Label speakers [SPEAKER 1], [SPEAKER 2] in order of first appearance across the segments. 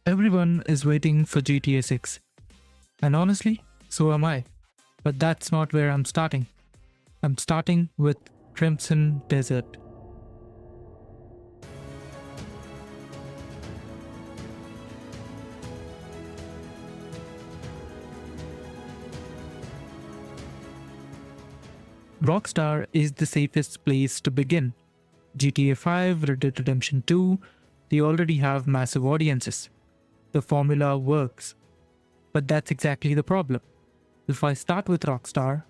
[SPEAKER 1] Everyone is waiting for GTA 6. And honestly, so am I. But that's not where I'm starting. I'm starting with Crimson Desert. Rockstar is the safest place to begin. GTA 5, Red Dead Redemption 2, they already have massive audiences. The formula works. But that's exactly the problem. If I start with Rockstar,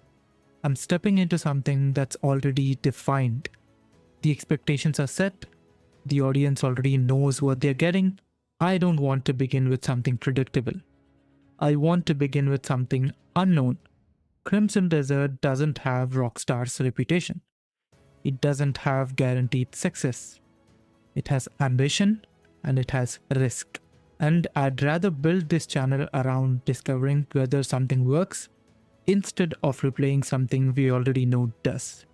[SPEAKER 1] I'm stepping into something that's already defined. The expectations are set, the audience already knows what they're getting. I don't want to begin with something predictable. I want to begin with something unknown. Crimson Desert doesn't have Rockstar's reputation. It doesn't have guaranteed success. It has ambition and it has risk. And I'd rather build this channel around discovering whether something works instead of replaying something we already know does.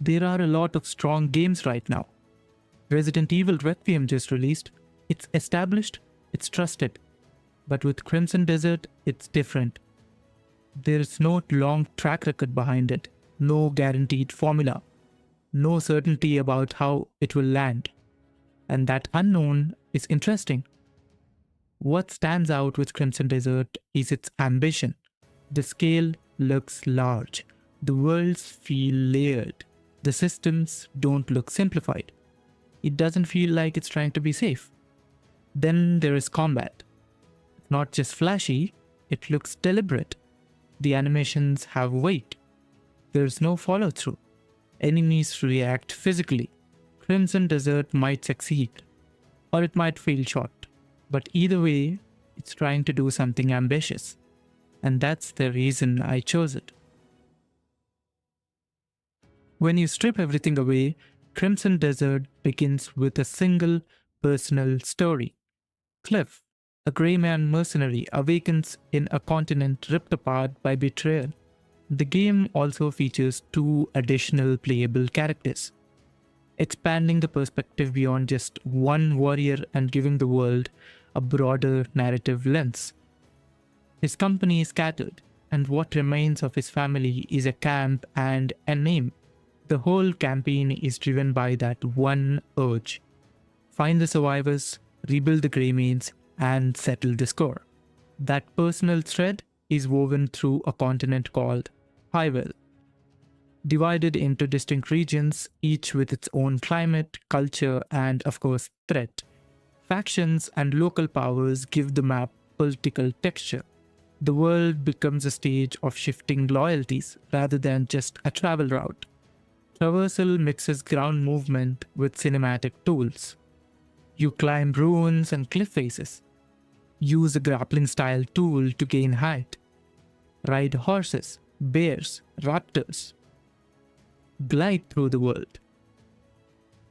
[SPEAKER 1] There are a lot of strong games right now. Resident Evil Requiem just released. It's established, it's trusted. But with Crimson Desert, it's different. There's no long track record behind it, no guaranteed formula, no certainty about how it will land. And that unknown is interesting. What stands out with Crimson Desert is its ambition. The scale looks large, the worlds feel layered, the systems don't look simplified. It doesn't feel like it's trying to be safe. Then there is combat. It's not just flashy, it looks deliberate. The animations have weight. There's no follow-through. Enemies react physically. Crimson Desert might succeed, or it might fail short. But either way, it's trying to do something ambitious. And that's the reason I chose it. When you strip everything away, Crimson Desert begins with a single personal story. Cliff, a grey man mercenary, awakens in a continent ripped apart by betrayal. The game also features 2 additional playable characters, expanding the perspective beyond just one warrior and giving the world a broader narrative lens. His company is scattered, and what remains of his family is a camp and a name. The whole campaign is driven by that one urge: find the survivors, rebuild the Greymanes, and settle the score. That personal thread is woven through a continent called Pywel, divided into distinct regions, each with its own climate, culture, and of course, threat. Factions and local powers give the map political texture. The world becomes a stage of shifting loyalties rather than just a travel route. Traversal mixes ground movement with cinematic tools. You climb ruins and cliff faces. Use a grappling style tool to gain height. Ride horses, bears, raptors. Glide through the world.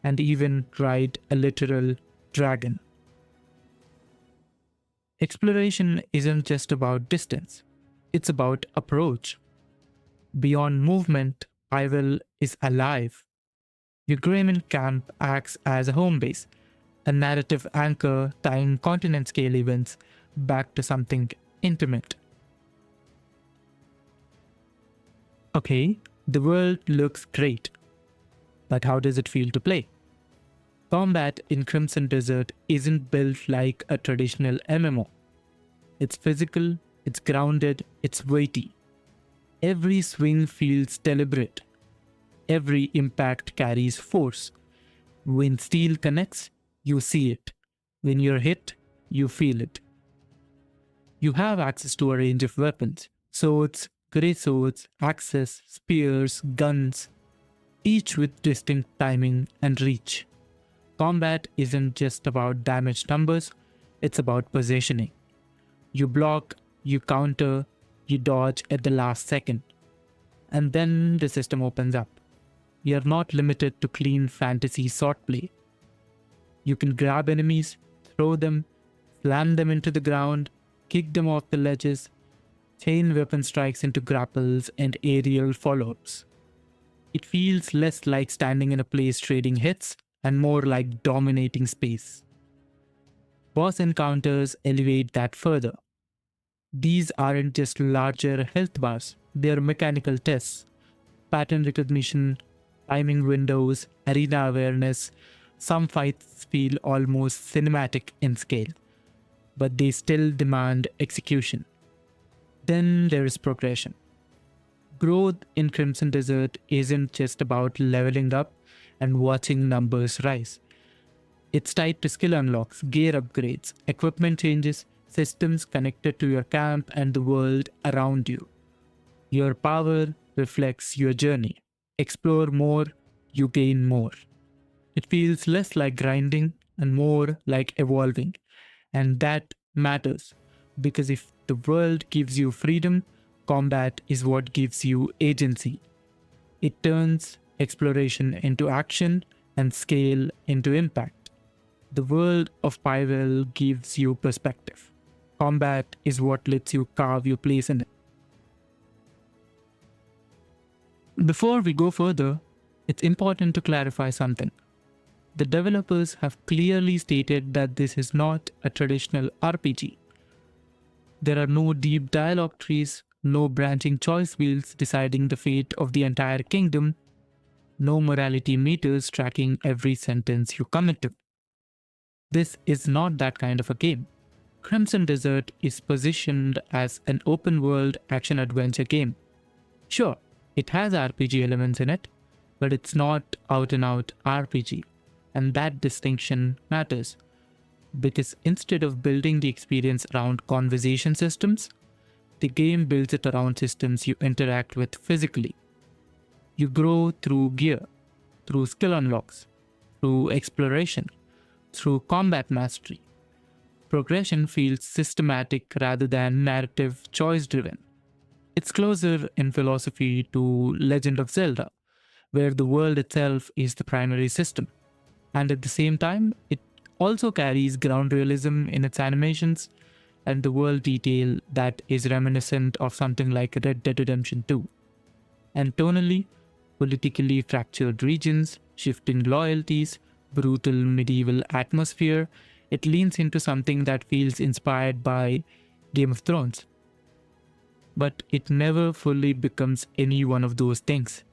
[SPEAKER 1] And even ride a literal dragon. Exploration isn't just about distance, it's about approach. Beyond movement, Pywel is alive. Your Greyman camp acts as a home base, a narrative anchor tying continent-scale events back to something intimate. Okay, the world looks great, but how does it feel to play? Combat in Crimson Desert isn't built like a traditional MMO. It's physical, it's grounded, it's weighty. Every swing feels deliberate. Every impact carries force. When steel connects, you see it. When you're hit, you feel it. You have access to a range of weapons: swords, grey swords, axes, spears, guns, each with distinct timing and reach. Combat isn't just about damage numbers, it's about positioning. You block, you counter, you dodge at the last second. And then the system opens up. You're not limited to clean fantasy swordplay. You can grab enemies, throw them, slam them into the ground, kick them off the ledges, chain weapon strikes into grapples and aerial follow-ups. It feels less like standing in a place trading hits and more like dominating space. Boss encounters elevate that further. These aren't just larger health bars, they are mechanical tests, pattern recognition, timing windows, arena awareness. Some fights feel almost cinematic in scale, but they still demand execution. Then there is progression. Growth in Crimson Desert isn't just about leveling up and watching numbers rise. It's tied to skill unlocks, gear upgrades, equipment changes, systems connected to your camp and the world around you. Your power reflects your journey. Explore more, you gain more. It feels less like grinding and more like evolving. And that matters because if the world gives you freedom, combat is what gives you agency. It turns exploration into action and scale into impact. The world of Pywel gives you perspective. Combat is what lets you carve your place in it. Before we go further, it's important to clarify something. The developers have clearly stated that this is not a traditional RPG. There are no deep dialogue trees, no branching choice wheels deciding the fate of the entire kingdom, no morality meters tracking every sentence you commit to. This is not that kind of a game. Crimson Desert is positioned as an open world action adventure game. Sure, it has RPG elements in it, but it's not out and out RPG. And that distinction matters because instead of building the experience around conversation systems, the game builds it around systems you interact with physically. You grow through gear, through skill unlocks, through exploration, through combat mastery. Progression feels systematic rather than narrative choice driven. It's closer in philosophy to Legend of Zelda, where the world itself is the primary system. And at the same time, it also carries ground realism in its animations and the world detail that is reminiscent of something like Red Dead Redemption 2. And tonally, politically fractured regions, shifting loyalties, brutal medieval atmosphere, it leans into something that feels inspired by Game of Thrones. But it never fully becomes any one of those things.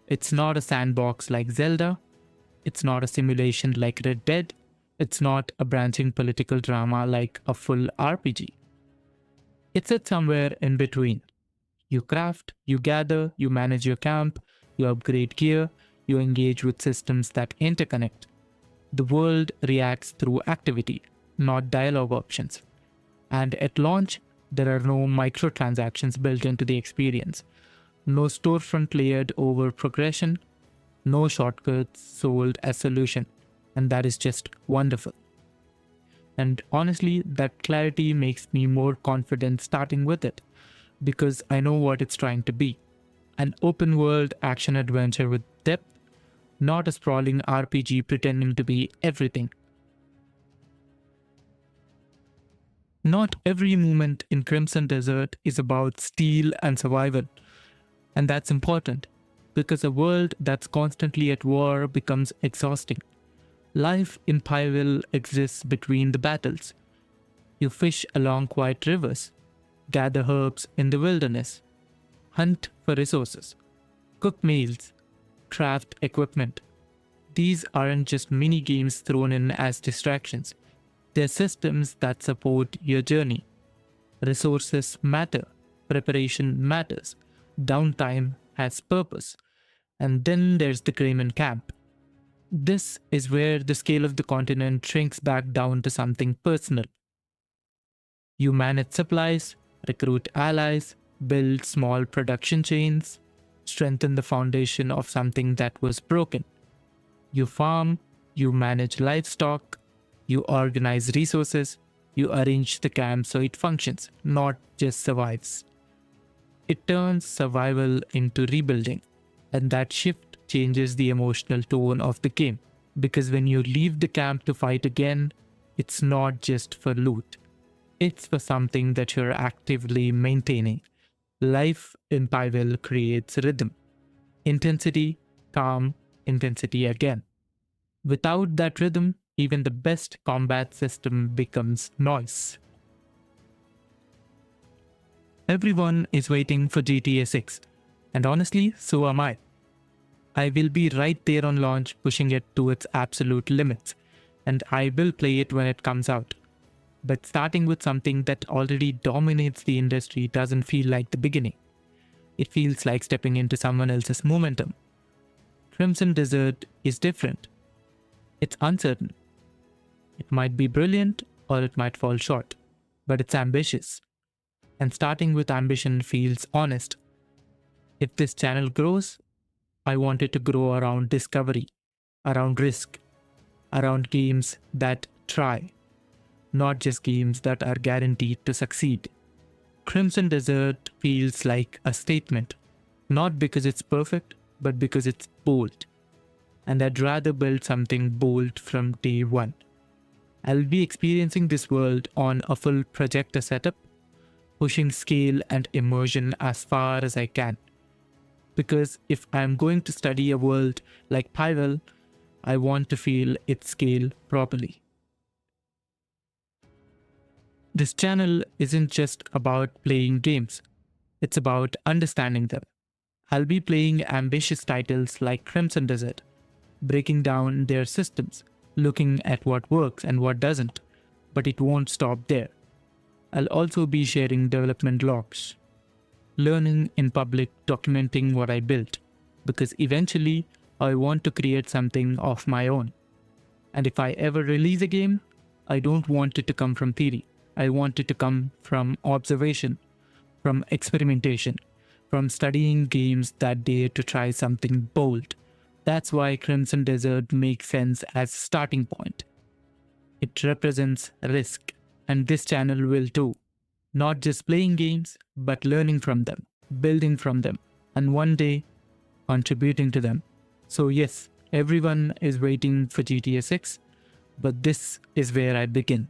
[SPEAKER 1] It's not a sandbox like Zelda. It's not a simulation like Red Dead. It's not a branching political drama like a full RPG. It sits somewhere in between. You craft, you gather, you manage your camp, you upgrade gear, you engage with systems that interconnect. The world reacts through activity, not dialogue options. And at launch, there are no microtransactions built into the experience, no storefront layered over progression, no shortcuts sold as solution, and that is just wonderful. And honestly, that clarity makes me more confident starting with it, because I know what it's trying to be. An open world action adventure with depth, not a sprawling RPG pretending to be everything. Not every moment in Crimson Desert is about steal and survival, and that's important, because a world that's constantly at war becomes exhausting. Life in Pywel exists between the battles. You fish along quiet rivers, gather herbs in the wilderness, hunt for resources, cook meals, craft equipment. These aren't just mini games thrown in as distractions. They're systems that support your journey. Resources matter, preparation matters, downtime has purpose. And then there's the Greyman camp. This is where the scale of the continent shrinks back down to something personal. You manage supplies, recruit allies, build small production chains, strengthen the foundation of something that was broken. You farm, you manage livestock, you organize resources, you arrange the camp so it functions, not just survives. It turns survival into rebuilding, and that shift changes the emotional tone of the game. Because when you leave the camp to fight again, it's not just for loot. It's for something that you're actively maintaining. Life in Pywel creates rhythm. Intensity, calm, intensity again. Without that rhythm, even the best combat system becomes noise. Everyone is waiting for GTA 6, and honestly, so am I. I will be right there on launch pushing it to its absolute limits, and I will play it when it comes out. But starting with something that already dominates the industry doesn't feel like the beginning. It feels like stepping into someone else's momentum. Crimson Desert is different. It's uncertain. It might be brilliant or it might fall short, but it's ambitious. And starting with ambition feels honest. If this channel grows, I want it to grow around discovery, around risk, around games that try, not just games that are guaranteed to succeed. Crimson Desert feels like a statement, not because it's perfect, but because it's bold. And I'd rather build something bold from day one. I'll be experiencing this world on a full projector setup, pushing scale and immersion as far as I can. Because if I'm going to study a world like Pywel, I want to feel its scale properly. This channel isn't just about playing games, it's about understanding them. I'll be playing ambitious titles like Crimson Desert, breaking down their systems, looking at what works and what doesn't, but it won't stop there. I'll also be sharing development logs, learning in public, documenting what I built, because eventually I want to create something of my own. And if I ever release a game, I don't want it to come from theory. I want it to come from observation, from experimentation, from studying games that dare to try something bold. That's why Crimson Desert makes sense as a starting point. It represents risk, and this channel will too. Not just playing games, but learning from them, building from them, and one day contributing to them. So yes, everyone is waiting for GTA 6, but this is where I begin.